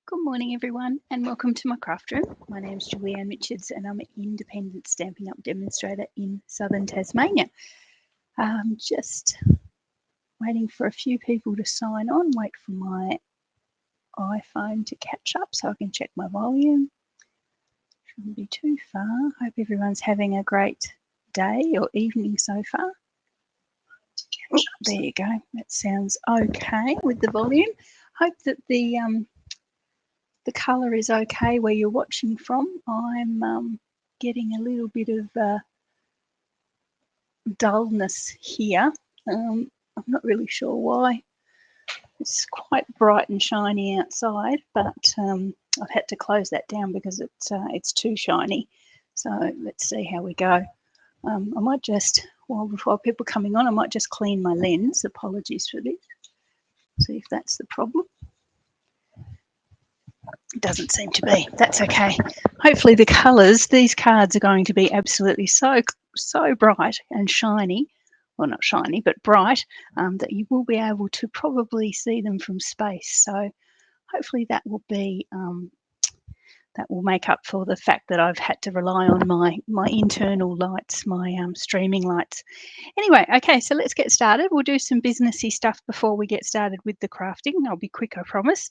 Good morning, everyone, and welcome to my craft room. My name is Julianne Richards, and I'm an independent Stampin' Up demonstrator in southern Tasmania. Just waiting for a few people to sign on, wait for my iPhone to catch up so I can check my volume. Shouldn't be too far. Hope everyone's having a great day or evening so far. Oh, there you go. That sounds okay with the volume. Hope that the colour is okay where you're watching from. I'm getting a little bit of dullness here. I'm not really sure why. It's quite bright and shiny outside, but I've had to close that down because it's too shiny. So let's see how we go. I might just, while people are coming on, I might just clean my lens. Apologies for this. See if that's the problem. It doesn't seem to be. That's okay. Hopefully the colours, these cards are going to be absolutely so bright and shiny. Well, not shiny, but bright, that you will be able to probably see them from space. So hopefully that will be that will make up for the fact that I've had to rely on my internal lights, my streaming lights. Anyway, okay, so let's get started. We'll do some businessy stuff before we get started with the crafting. I'll be quick, I promise.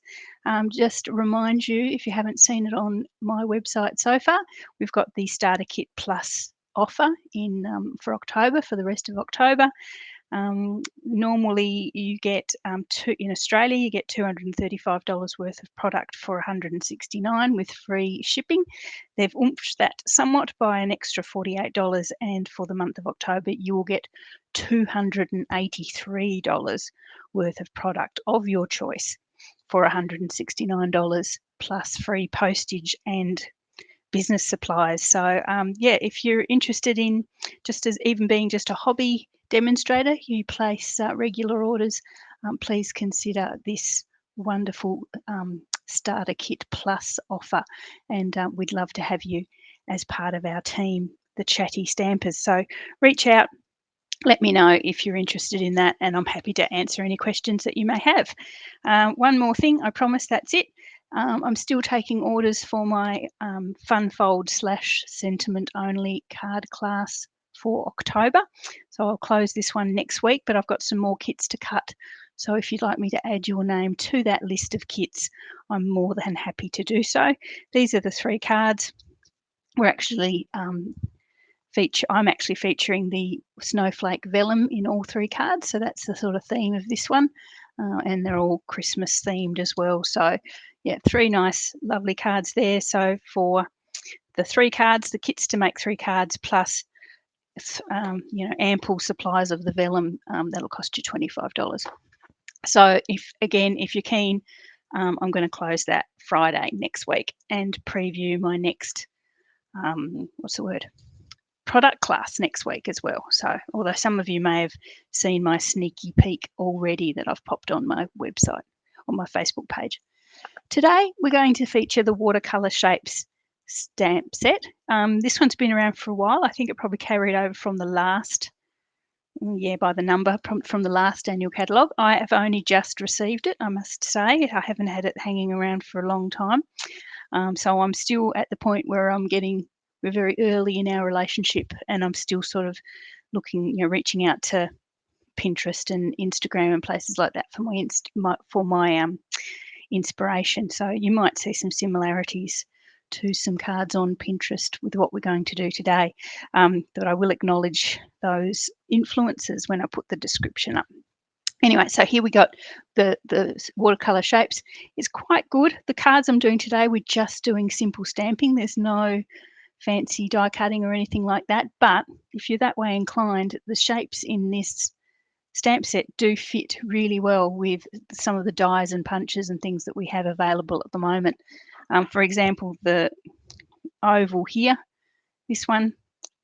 Just remind you, if you haven't seen it on my website so far, we've got the Starter Kit Plus offer in for October, for the rest of October. Normally you get in Australia you get $235 worth of product for $169 with free shipping. They've oomphed that somewhat by an extra $48, and for the month of October you will get $283 worth of product of your choice for $169 plus free postage and business supplies. So yeah, if you're interested in just as even being just a hobby demonstrator, you place regular orders, please consider this wonderful Starter Kit Plus offer, and we'd love to have you as part of our team, the Chatty Stampers. So reach out, let me know if you're interested in that, and I'm happy to answer any questions that you may have. One more thing, I promise that's it. I'm still taking orders for my fun fold / sentiment only card class for October. So I'll close this one next week, but I've got some more kits to cut. So if you'd like me to add your name to that list of kits, I'm more than happy to do so. These are the 3 cards. We're actually I'm actually featuring the snowflake vellum in all 3 cards, so that's the sort of theme of this one, and they're all Christmas themed as well. So yeah, 3 nice lovely cards there. So for the 3 cards, the kits to make 3 cards plus ample supplies of the vellum, that'll cost you $25. So if you're keen, I'm going to close that Friday next week and preview my next product class next week as well. So although some of you may have seen my sneaky peek already that I've popped on my website, on my Facebook page. Today we're going to feature the Watercolor Shapes stamp set. This one's been around for a while. I think it probably carried over from the last, by the number from the last annual catalogue. I have only just received it, I must say. I haven't had it hanging around for a long time. So I'm still at the point where we're very early in our relationship, and I'm still sort of looking, reaching out to Pinterest and Instagram and places like that for my inspiration. So you might see some similarities to some cards on Pinterest with what we're going to do today, but I will acknowledge those influences when I put the description up. Anyway, so here we got the Watercolor Shapes. It's quite good. The cards I'm doing today, we're just doing simple stamping. There's no fancy die cutting or anything like that, but if you're that way inclined, the shapes in this stamp set do fit really well with some of the dies and punches and things that we have available at the moment. For example, the oval here, this one,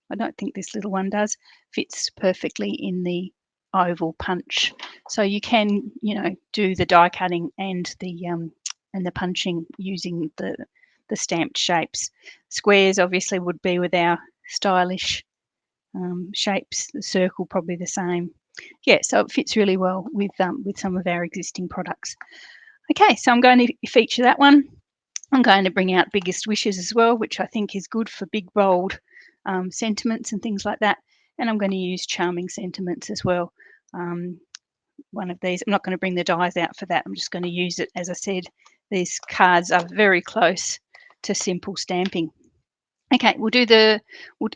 I don't think this little one does, fits perfectly in the oval punch. So you can, do the die cutting and the punching using the stamped shapes. Squares obviously would be with our stylish shapes. The circle probably the same. Yeah, so it fits really well with some of our existing products. Okay, so I'm going to feature that one. I'm going to bring out Biggest Wishes as well, which I think is good for big, bold sentiments and things like that. And I'm going to use Charming Sentiments as well. One of these, I'm not going to bring the dies out for that. I'm just going to use it. As I said, these cards are very close to simple stamping. Okay, we're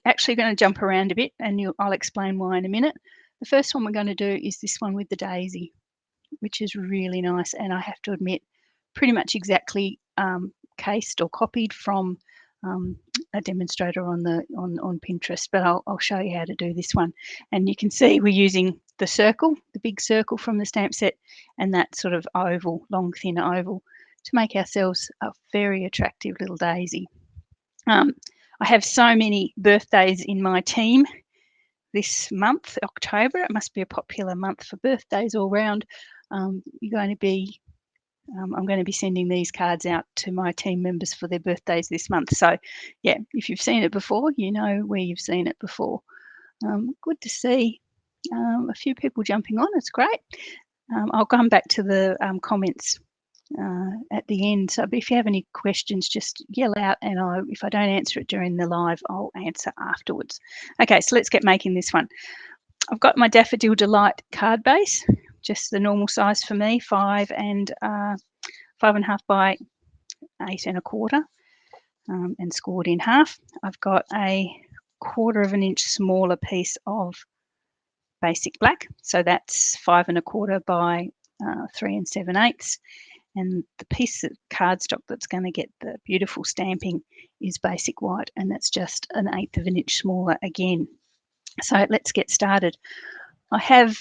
actually going to jump around a bit, and I'll explain why in a minute. The first one we're going to do is this one with the daisy, which is really nice, and I have to admit, pretty much exactly cased or copied from a demonstrator on Pinterest, but I'll show you how to do this one. And you can see we're using the circle, the big circle from the stamp set, and that sort of oval, long thin oval, to make ourselves a very attractive little daisy. I have so many birthdays in my team this month, October. It must be a popular month for birthdays all round. I'm going to be sending these cards out to my team members for their birthdays this month. So, yeah, if you've seen it before, you know where you've seen it before. Good to see a few people jumping on. It's great. I'll come back to the comments at the end. So if you have any questions, just yell out, and if I don't answer it during the live, I'll answer afterwards. Okay, so let's get making this one. I've got my Daffodil Delight card base, just the normal size for me, 5.5 by 8.25, and scored in half. I've got a 1/4 of an inch smaller piece of basic black, so that's 5.25 by 3 7/8. And the piece of cardstock that's going to get the beautiful stamping is basic white, and that's just 1/8 of an inch smaller again. So let's get started. I have,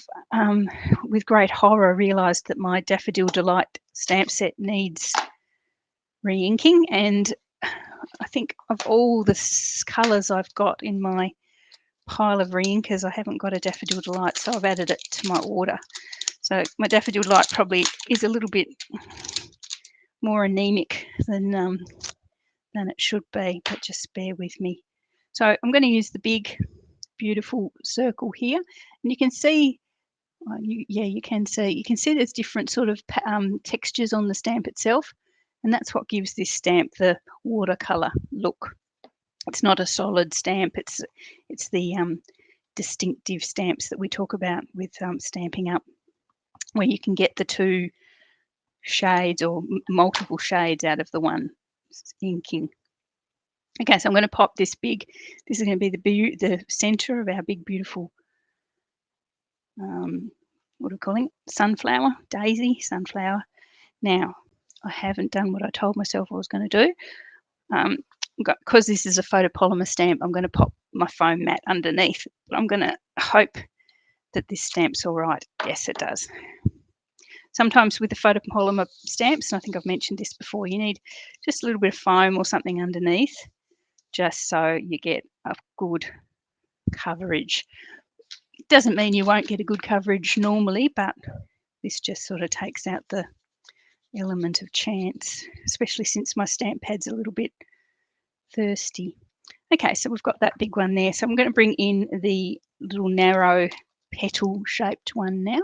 with great horror, realised that my Daffodil Delight stamp set needs re-inking, and I think of all the colours I've got in my pile of re-inkers, I haven't got a Daffodil Delight, so I've added it to my order. So my Daffodil Delight probably is a little bit more anemic than it should be, but just bear with me. So I'm going to use the big, beautiful circle here, and you can see, you can see there's different sort of textures on the stamp itself, and that's what gives this stamp the watercolor look. It's not a solid stamp. It's the distinctive stamps that we talk about with Stampin' Up, where you can get the two shades or multiple shades out of the one inking. Okay, so I'm going to pop this big. This is going to be the center of our big, beautiful, what are we calling it? Sunflower, daisy, sunflower. Now, I haven't done what I told myself I was going to do. Because this is a photopolymer stamp, I'm going to pop my foam mat underneath. But I'm going to hope that this stamp's all right. Yes, it does. Sometimes with the photopolymer stamps, and I think I've mentioned this before, you need just a little bit of foam or something underneath, just so you get a good coverage. It doesn't mean you won't get a good coverage normally, but this just sort of takes out the element of chance, especially since my stamp pad's a little bit thirsty. Okay, so we've got that big one there. So I'm going to bring in the little narrow petal shaped one now.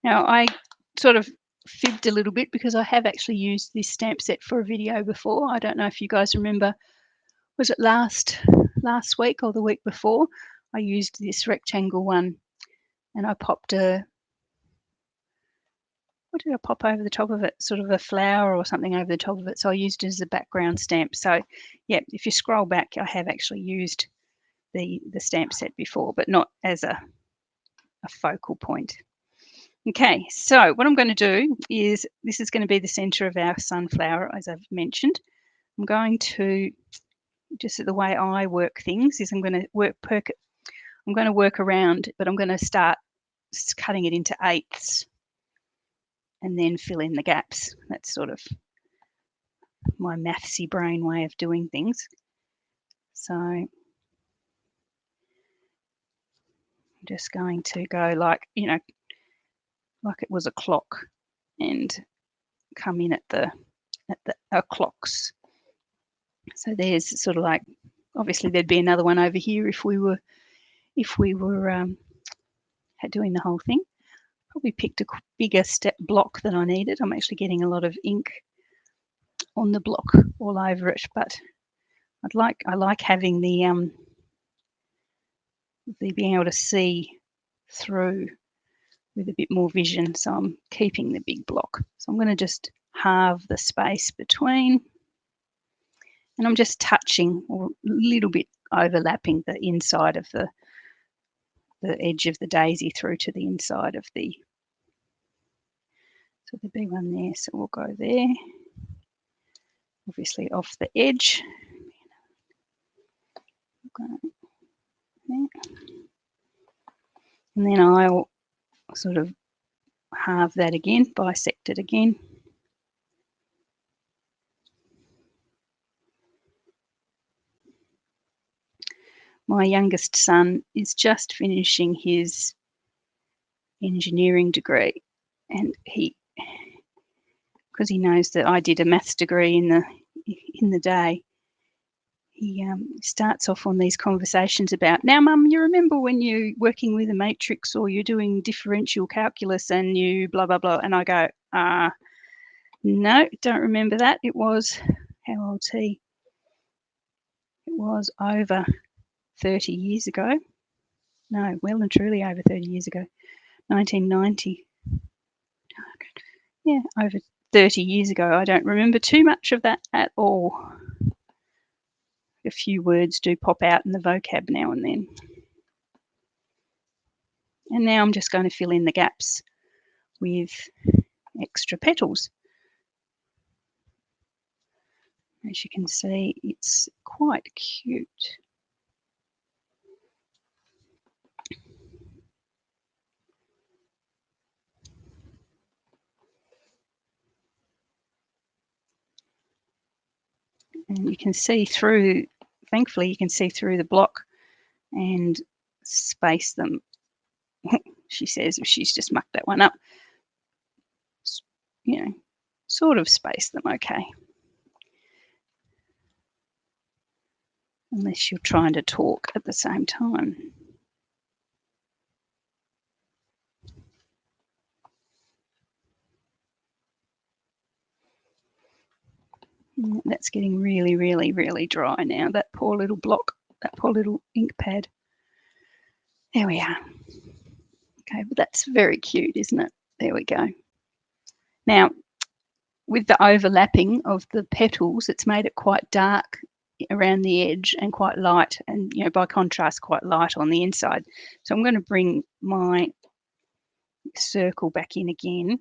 Now I sort of fibbed a little bit because I have actually used this stamp set for a video before. I don't know if you guys remember, was it last week or the week before? I used this rectangle one, and I popped what did I pop over the top of it? Sort of a flower or something over the top of it. So I used it as a background stamp. So yeah, if you scroll back, I have actually used the stamp set before, but not as a focal point. Okay, so what I'm going to do is, this is going to be the center of our sunflower, as I've mentioned. I'm going to, just the way I work things is I'm going to work around, but I'm going to start cutting it into eighths and then fill in the gaps. That's sort of my mathsy brain way of doing things. So I'm just going to go like it was a clock, and come in at the clocks. So there's sort of like, obviously there'd be another one over here if we were if we were doing the whole thing. Probably picked a bigger block than I needed. I'm actually getting a lot of ink on the block all over it, but I like having the being able to see through with a bit more vision, so I'm keeping the big block. So I'm going to just halve the space between, and I'm just touching or a little bit overlapping the inside of the edge of the daisy through to the inside of the, so there'll be one there, so we'll go there, obviously off the edge. And then I'll sort of halve that again, bisect it again. My youngest son is just finishing his engineering degree, and because he knows that I did a maths degree in the day, he starts off on these conversations about, now, Mum, you remember when you're working with a matrix or you're doing differential calculus and you blah, blah, blah. And I go, no, don't remember that. It was, how old's he? It was over 30 years ago. No, well and truly over 30 years ago. 1990. Yeah, over 30 years ago. I don't remember too much of that at all. A few words do pop out in the vocab now and then. And now I'm just going to fill in the gaps with extra petals. As you can see, it's quite cute. And you can see through, thankfully, you can see through the block and space them. She says she's just mucked that one up. You know, sort of space them okay. Unless you're trying to talk at the same time. That's getting really, really, really dry now. That poor little block, that poor little ink pad. There we are. Okay, but that's very cute, isn't it? There we go. Now, with the overlapping of the petals, it's made it quite dark around the edge and quite light, and by contrast, quite light on the inside. So I'm going to bring my circle back in again.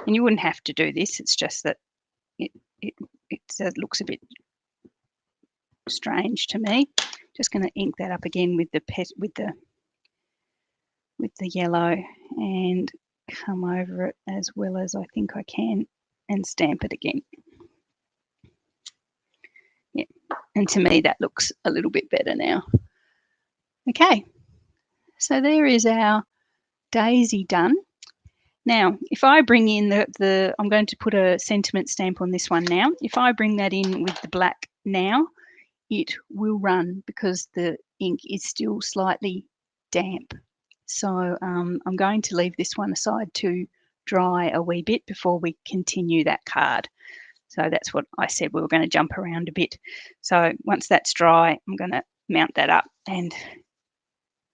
And you wouldn't have to do this. It's just that it looks a bit strange to me. Just going to ink that up again with the yellow and come over it as well as I think I can and stamp it again. Yeah, and to me that looks a little bit better now. Okay, so there is our daisy done. Now, if I bring in I'm going to put a sentiment stamp on this one now. If I bring that in with the black now, it will run because the ink is still slightly damp. So I'm going to leave this one aside to dry a wee bit before we continue that card. So that's what I said, we were going to jump around a bit. So once that's dry, I'm going to mount that up and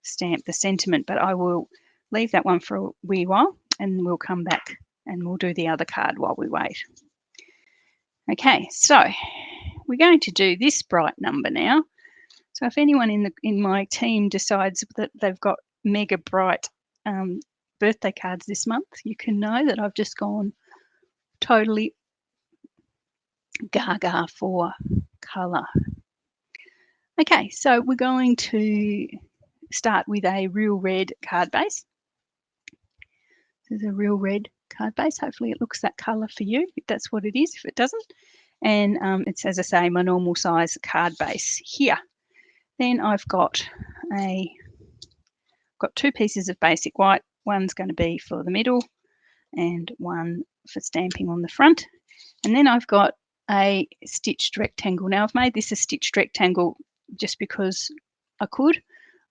stamp the sentiment, but I will leave that one for a wee while and we'll come back and we'll do the other card while we wait. Okay, so we're going to do this bright number now. So if anyone in my team decides that they've got mega bright birthday cards this month, you can know that I've just gone totally gaga for colour. Okay, so we're going to start with a real red card base. There's a real red card base. Hopefully it looks that colour for you, if that's what it is. If it doesn't, and it's, as I say, my normal size card base here. Then I've got two pieces of basic white. One's going to be for the middle and one for stamping on the front. And then I've got a stitched rectangle. Now I've made this a stitched rectangle just because I could.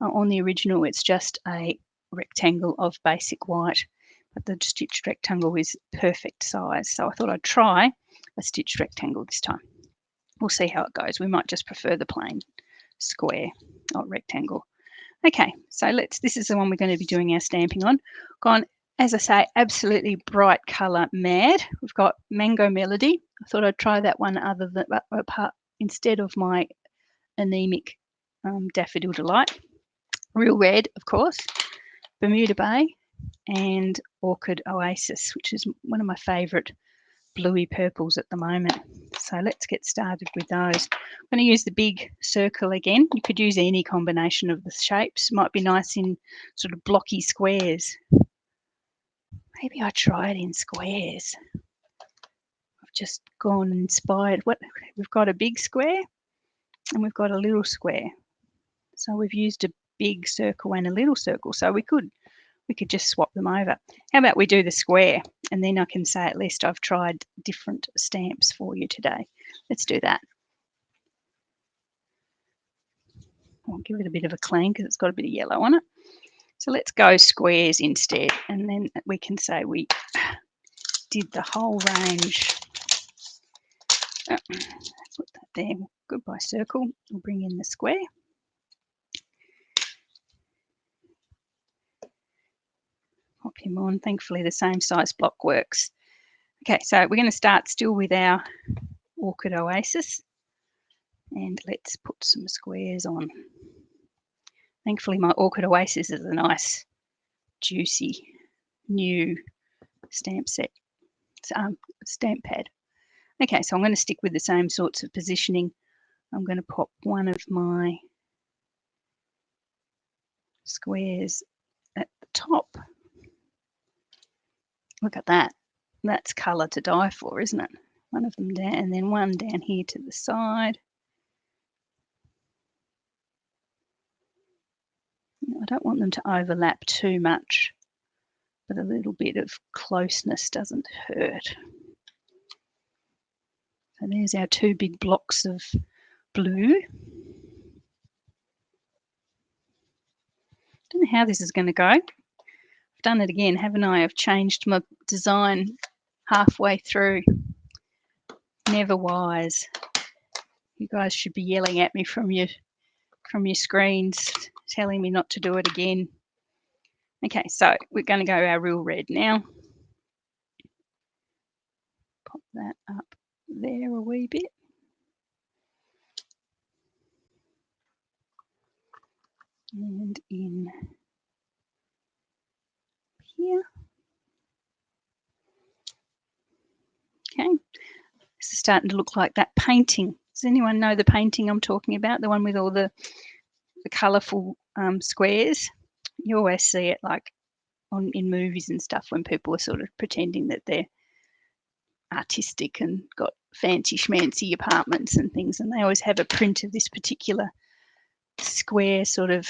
On the original, it's just a rectangle of basic white, but the stitched rectangle is perfect size. So I thought I'd try a stitched rectangle this time. We'll see how it goes. We might just prefer the plain square or rectangle. Okay, so this is the one we're going to be doing our stamping on. Gone, as I say, absolutely bright colour mad. We've got Mango Melody. I thought I'd try that one instead of my anemic Daffodil Delight. Real Red, of course, Bermuda Bay, and Orchid Oasis, which is one of my favourite bluey purples at the moment. So let's get started with those. I'm going to use the big circle again. You could use any combination of the shapes. It might be nice in sort of blocky squares. Maybe I try it in squares. I've just gone inspired. We've got a big square and we've got a little square. So we've used a big circle and a little circle. So we could just swap them over. How about we do the square, and then I can say at least I've tried different stamps for you today. Let's do that. I'll give it a bit of a clean because it's got a bit of yellow on it. So let's go squares instead, and then we can say we did the whole range. Put that there. Goodbye circle. We'll bring in the square. Pop him on. Thankfully, the same size block works. Okay, so we're going to start still with our Orchid Oasis, and let's put some squares on. Thankfully, my Orchid Oasis is a nice, juicy, new stamp set, stamp pad. Okay, so I'm going to stick with the same sorts of positioning. I'm going to pop one of my squares at the top. Look at that. That's colour to die for, isn't it? One of them down, and then one down here to the side. I don't want them to overlap too much, but a little bit of closeness doesn't hurt. So there's our two big blocks of blue. Don't know how this is going to go. I've done it again, haven't I? I've changed my design halfway through. Never wise. You guys should be yelling at me from your screens, telling me not to do it again. Okay, so we're going to go our Real Red now. Pop that up there a wee bit. And in here. Okay, this is starting to look like that painting. Does anyone know the painting I'm talking about? The one with all the colourful squares? You always see it like in movies and stuff when people are sort of pretending that they're artistic and got fancy schmancy apartments and things, and they always have a print of this particular square sort of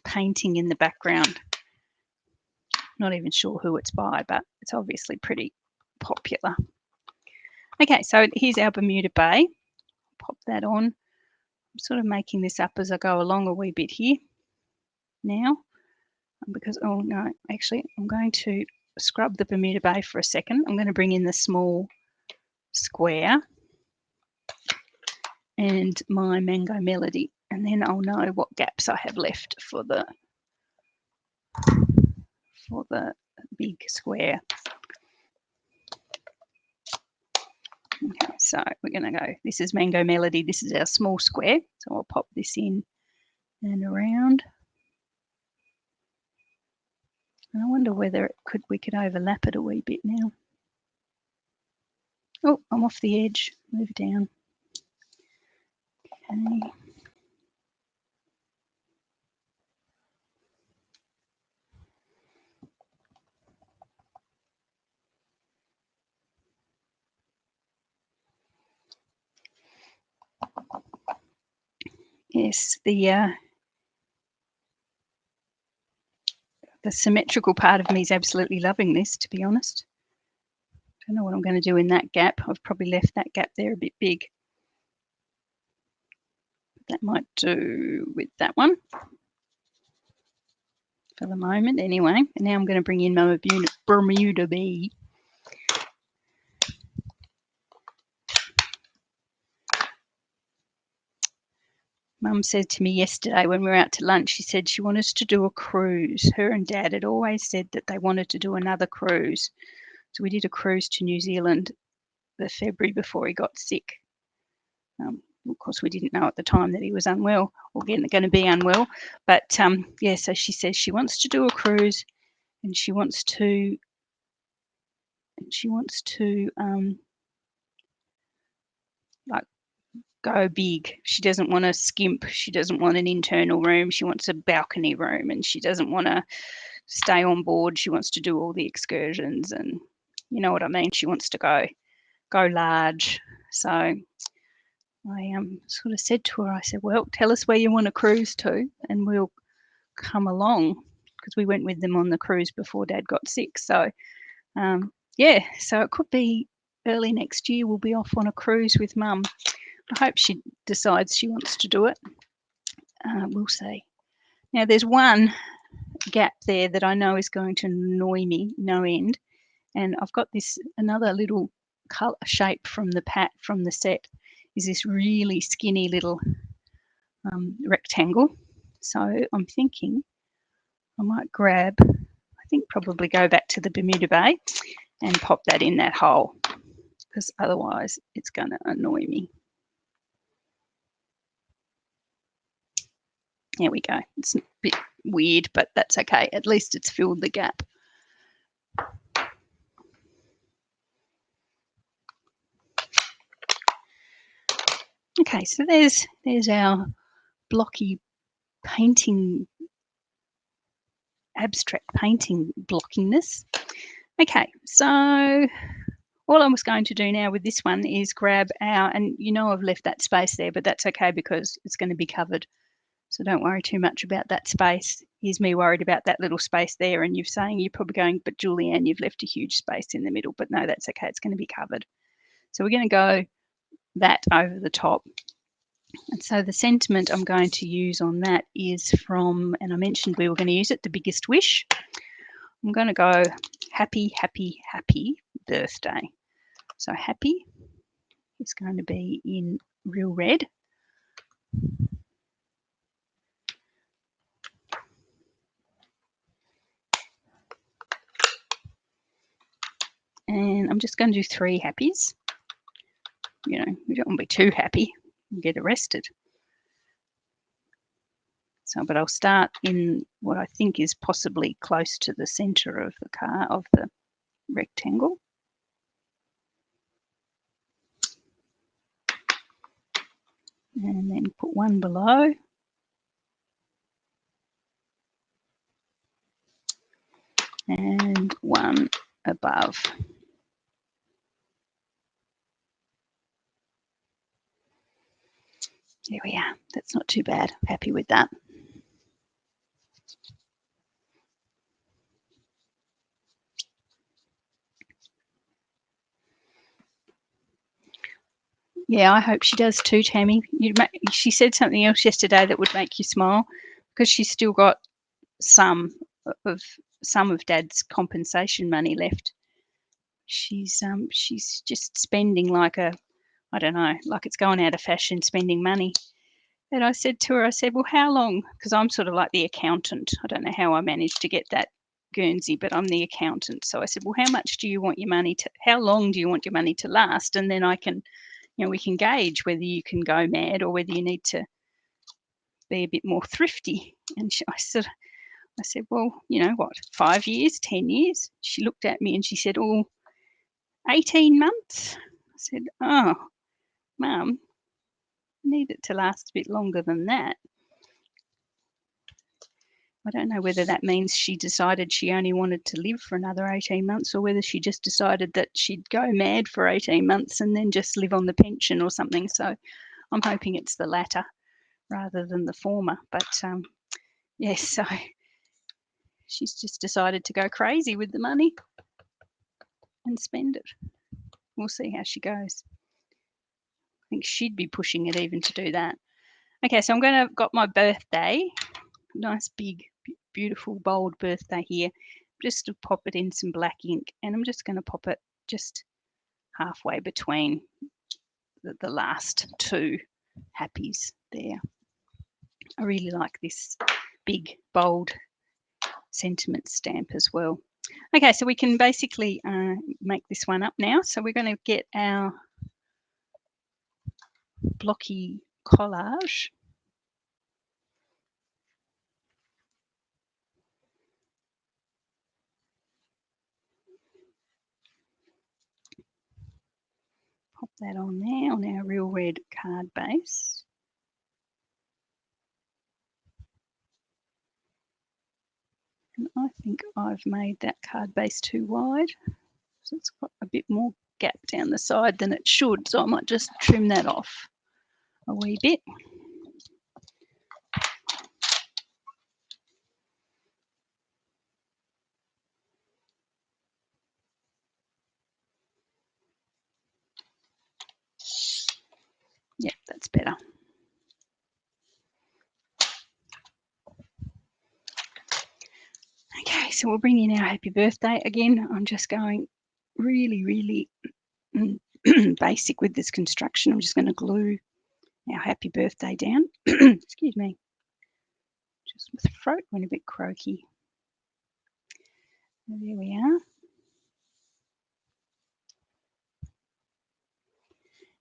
painting in the background. Not even sure who it's by, but it's obviously pretty popular. Okay, so here's our Bermuda Bay. Pop that on. I'm sort of making this up as I go along a wee bit here now, because, oh no, actually I'm going to scrub the Bermuda Bay for a second. I'm going to bring in the small square and my Mango Melody, and then I'll know what gaps I have left for the big square. Okay, so we're going to go, this is Mango Melody, this is our small square, so I'll pop this in and around. And I wonder whether we could overlap it a wee bit now. Oh, I'm off the edge, move down. Okay. Yes, the symmetrical part of me is absolutely loving this, to be honest. Don't know what I'm going to do in that gap. I've probably left that gap there a bit big. That might do with that one. for the moment anyway. And now I'm going to bring in my Bermuda bee. Mum said to me yesterday when we were out to lunch, she said she wanted us to do a cruise. Her and Dad had always said that they wanted to do another cruise. So we did a cruise to New Zealand the February before he got sick. Of course, we didn't know at the time that he was unwell or going to be unwell. But yeah, so she says she wants to do a cruise, and she wants to like go big. She doesn't want to skimp. She doesn't want an internal room. She wants a balcony room, and she doesn't want to stay on board. She wants to do all the excursions, and you know what I mean. She wants to go large. So I sort of said to her, I said, well, tell us where you want to cruise to, and we'll come along, because we went with them on the cruise before Dad got sick. So yeah, so it could be early next year we'll be off on a cruise with Mum. I hope she decides she wants to do it. We'll see. Now there's one gap there that I know is going to annoy me no end, and I've got this another little color shape from the set is this really skinny little rectangle. So I'm thinking I might probably go back to the Bermuda Bay and pop that in that hole, because otherwise it's going to annoy me. There we go. It's a bit weird, but that's okay. At least it's filled the gap. Okay, so there's our blocky painting, abstract painting blockiness. Okay, so all I was going to do now with this one is grab and you know I've left that space there, but that's okay because it's going to be covered. So don't worry too much about that space. Here's me worried about that little space there, and you're probably going, but Julianne, you've left a huge space in the middle. But no, that's okay. It's going to be covered. So we're going to go that over the top. And so the sentiment I'm going to use on that is from, and I mentioned we were going to use it, The Biggest Wish. I'm going to go happy, happy, happy birthday. So happy is going to be in real red. And I'm just going to do 3 happies. You know, we don't want to be too happy and get arrested. So, but I'll start in what I think is possibly close to the center of the rectangle. And then put one below. And one above. There we are. That's not too bad. Happy with that. Yeah, I hope she does too, Tammy. She said something else yesterday that would make you smile, because she's still got some of Dad's compensation money left. She's just spending like it's going out of fashion, spending money. And I said to her, well, how long? Because I'm sort of like the accountant. I don't know how I managed to get that Guernsey, but I'm the accountant. So I said, well, how long do you want your money to last? And then I can, we can gauge whether you can go mad or whether you need to be a bit more thrifty. And I said, well, 5 years, 10 years? She looked at me and she said, 18 months? I said, oh, Mum, I need it to last a bit longer than that. I don't know whether that means she decided she only wanted to live for another 18 months, or whether she just decided that she'd go mad for 18 months and then just live on the pension or something. So I'm hoping it's the latter rather than the former. But yes, so she's just decided to go crazy with the money and spend it. We'll see how she goes. I think she'd be pushing it even to do that. Okay, so got my birthday, nice big beautiful bold birthday here. Just to pop it in some black ink, and I'm just going to pop it just halfway between the last two happies there. I really like this big, bold sentiment stamp as well. Okay, so we can basically make this one up now. So we're going to get our blocky collage. Pop that on there on our real red card base. And I think I've made that card base too wide. So it's got a bit more gap down the side than it should. So I might just trim that off a wee bit. Yep, that's better. Okay, so we'll bring in our happy birthday. Again, I'm just going really basic with this construction. I'm just going to glue our happy birthday down. Excuse me. Just my throat went a bit croaky. There we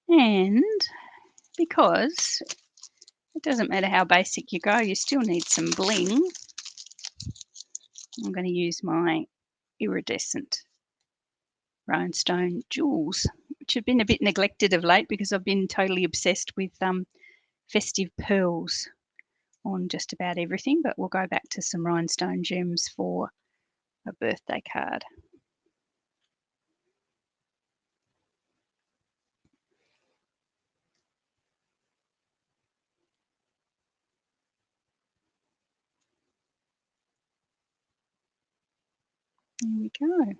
are. And because it doesn't matter how basic you go, you still need some bling. I'm going to use my iridescent rhinestone jewels, which have been a bit neglected of late because I've been totally obsessed with festive pearls on just about everything, but we'll go back to some rhinestone gems for a birthday card. There we go.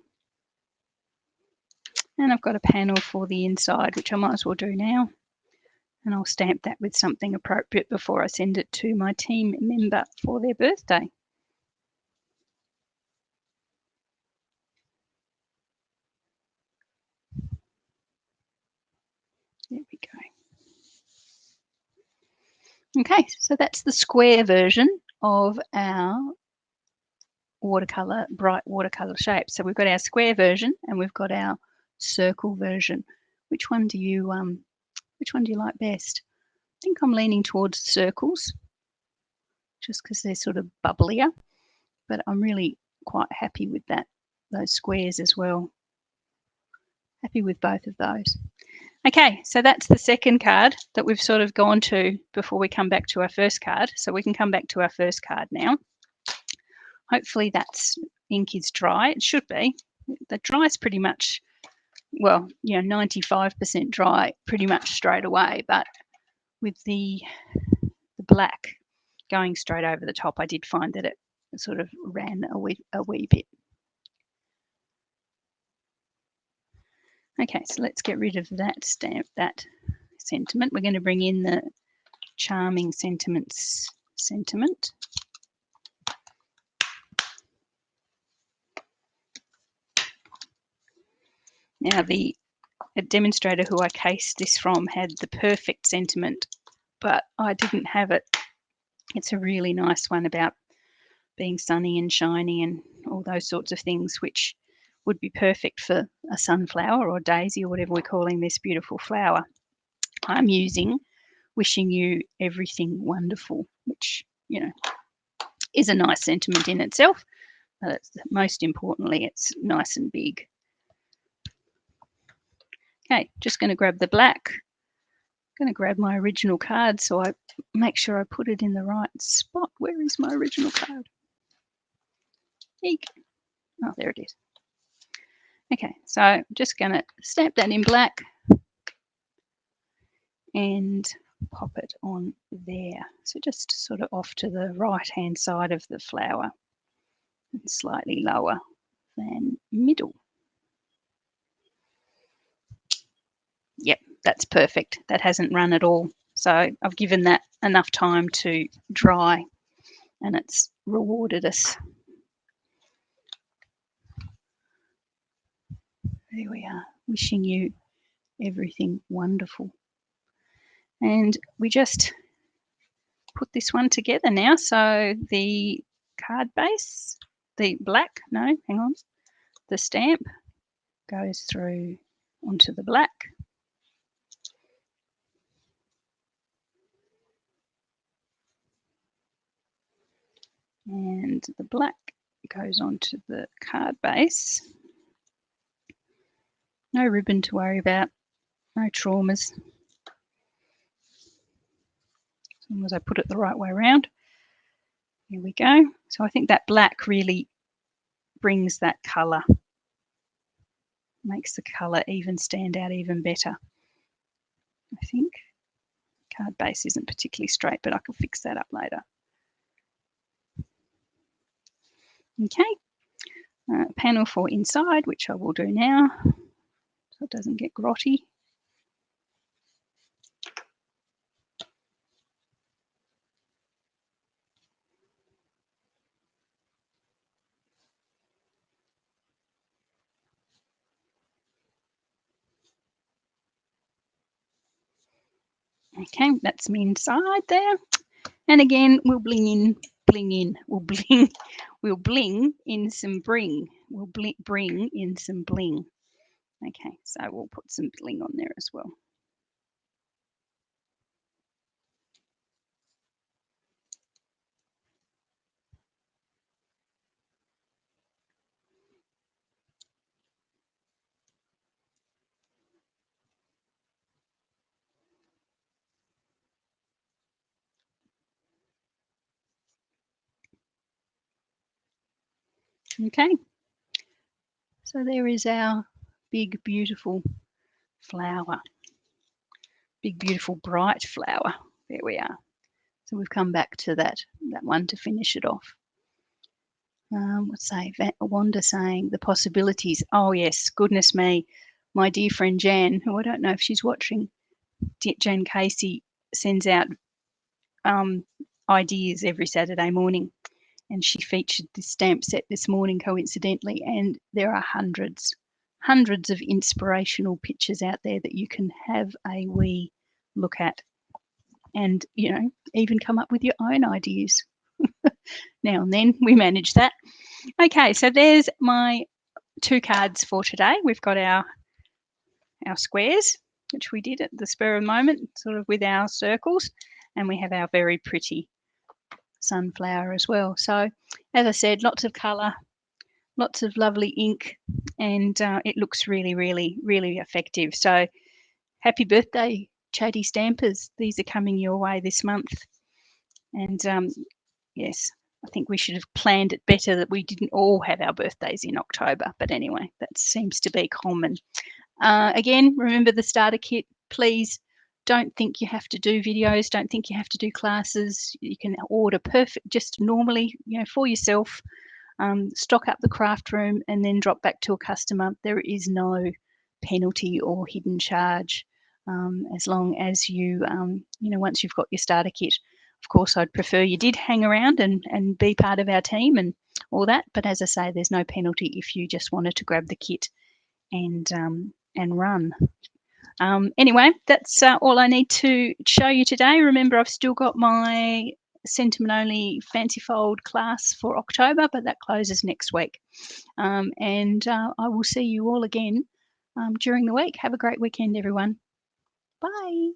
And I've got a panel for the inside, which I might as well do now. And I'll stamp that with something appropriate before I send it to my team member for their birthday. There we go. Okay, so that's the square version of our bright watercolor shapes. So we've got our square version and we've got our circle version. Which one do you like best? I think I'm leaning towards circles, just because they're sort of bubblier, but I'm really quite happy with those squares as well. Happy with both of those. Okay, so that's the second card that we've sort of gone to before we come back to our first card. So we can come back to our first card now. Hopefully that ink is dry. It should be. The dry is pretty much, well, 95% dry pretty much straight away, but with the black going straight over the top, I did find that it sort of ran a wee bit. Okay, so let's get rid of that sentiment. We're going to bring in the charming sentiments sentiment. Now the demonstrator who I cased this from had the perfect sentiment, but I didn't have it. It's a really nice one about being sunny and shiny and all those sorts of things, which would be perfect for a sunflower or daisy or whatever we're calling this beautiful flower. I'm using wishing you everything wonderful, which, is a nice sentiment in itself, but most importantly, it's nice and big. Okay, just going to grab the black. I'm going to grab my original card so I make sure I put it in the right spot. Where is my original card? Eek. Oh, there it is. Okay, so I'm just going to stamp that in black and pop it on there. So just sort of off to the right-hand side of the flower and slightly lower than middle. Yep, that's perfect. That hasn't run at all. So I've given that enough time to dry and it's rewarded us. There we are, wishing you everything wonderful. And we just put this one together now. So the card base, the black, no, hang on, the stamp goes through onto the black. And the black goes onto the card base. No ribbon to worry about, no traumas. As long as I put it the right way around. Here we go. So I think that black really brings that colour, makes the colour even stand out even better. I think card base isn't particularly straight, but I can fix that up later. Okay, panel for inside, which I will do now so it doesn't get grotty. Okay, that's me inside there. And again, we'll bling in, we'll bling in some bring. We'll bring in some bling. Okay, so we'll put some bling on there as well. Okay, so there is our big, beautiful flower. Big, beautiful, bright flower. There we are. So we've come back to that one to finish it off. Let's say Wanda saying the possibilities. Oh yes, goodness me, my dear friend Jan, who I don't know if she's watching, Jan Casey sends out ideas every Saturday morning, and she featured this stamp set this morning coincidentally, and there are hundreds of inspirational pictures out there that you can have a wee look at, and even come up with your own ideas. Now and then we manage that. Okay, so there's my 2 cards for today. We've got our squares, which we did at the spur of the moment, sort of with our circles, and we have our very pretty sunflower as well. So as I said, lots of colour, lots of lovely ink, and it looks really, really, really effective. So happy birthday, Chatty Stampers. These are coming your way this month. And yes, I think we should have planned it better that we didn't all have our birthdays in October. But anyway, that seems to be common. Again, remember the starter kit. Please don't think you have to do videos. Don't think you have to do classes. You can order just normally, for yourself. Stock up the craft room and then drop back to a customer. There is no penalty or hidden charge as long as you, once you've got your starter kit. Of course, I'd prefer you did hang around and be part of our team and all that. But as I say, there's no penalty if you just wanted to grab the kit and run. Anyway, that's all I need to show you today. Remember, I've still got my sentiment only fancy fold class for October, but that closes next week. And I will see you all again during the week. Have a great weekend, everyone. Bye.